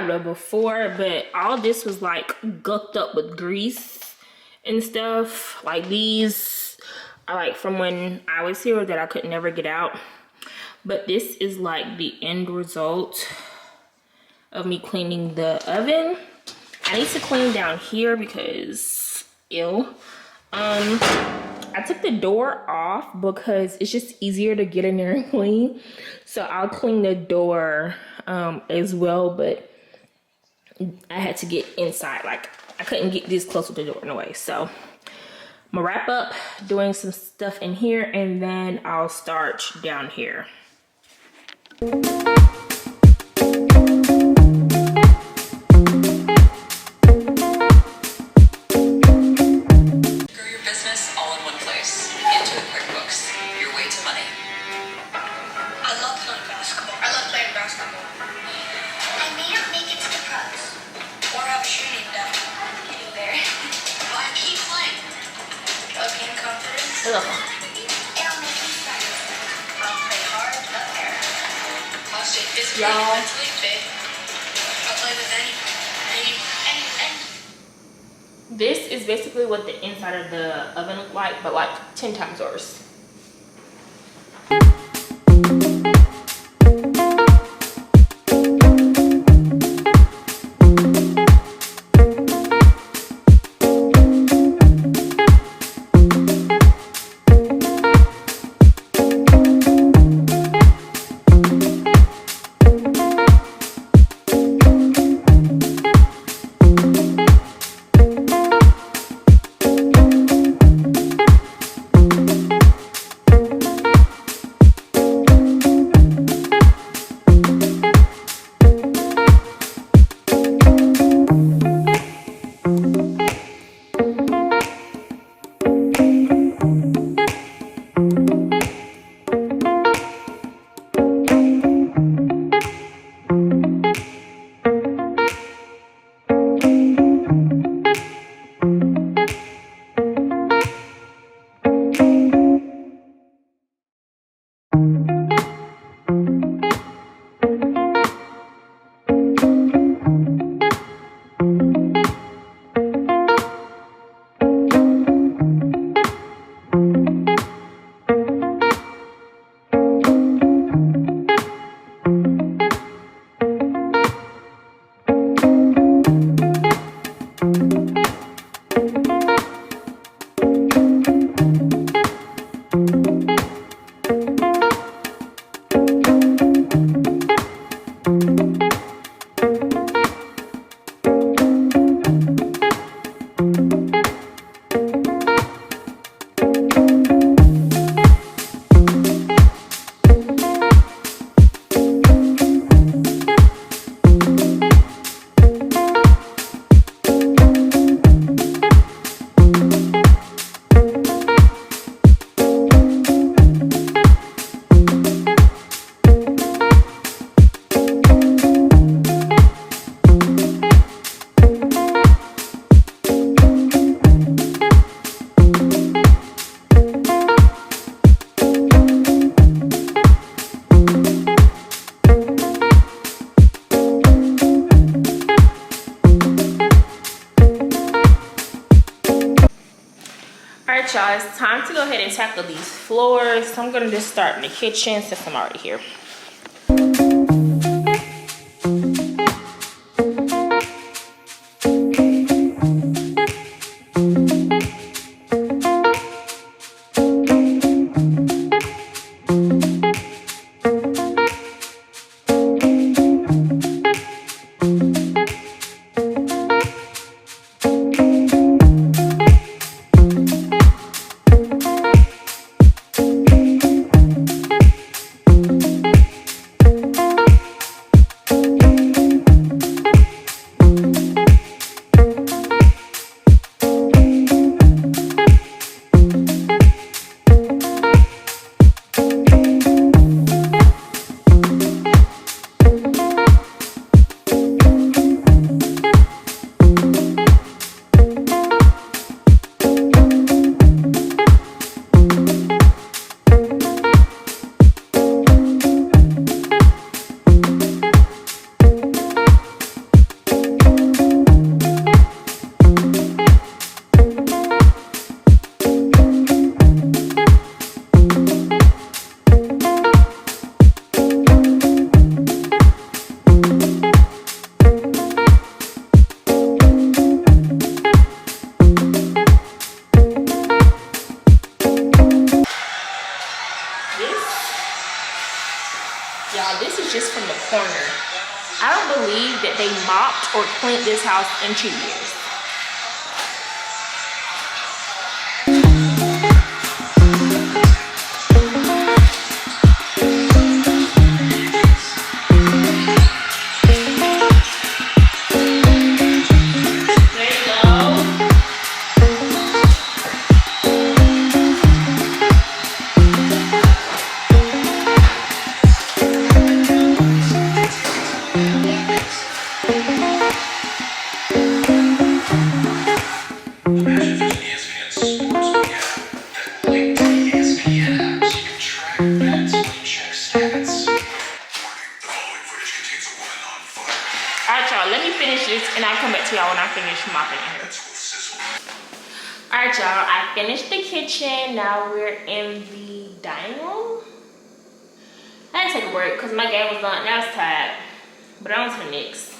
described it before, but all this was like gucked up with grease and stuff. Like these are like from when I was here that I could never get out. But this is like the end result of me cleaning the oven. I need to clean down here because ew. I took the door off because it's just easier to get in there and clean. So I'll clean the door as well, but I had to get inside. Like I couldn't get this close with the door in a way. So I'm gonna wrap up doing some stuff in here and then I'll start down here. This is basically what the inside of the oven looked like, but like 10 times worse. Alright y'all, it's time to go ahead and tackle these floors. So I'm gonna just start in the kitchen since I'm already here. believe that they mopped or cleaned this house in 2 years. Alright y'all, let me finish this and I'll come back to y'all when I finish mopping in here. Alright y'all, I finished the kitchen. Now we're in the dining room. I had to take a break because my game was done and I was tired. But on to the next.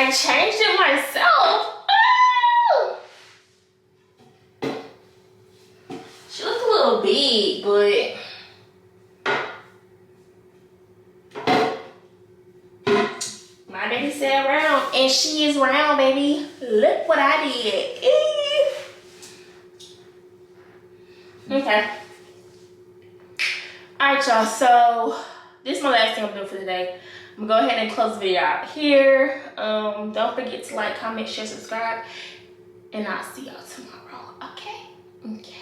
I changed it myself. Oh! She looks a little big, but my baby said round, and she is round, baby. Look what I did. Okay. Alright, y'all. So this is my last thing I'm doing for today. I'm gonna go ahead and close the video out here. Don't forget to like, comment, share, subscribe, and I'll see y'all tomorrow. Okay? Okay.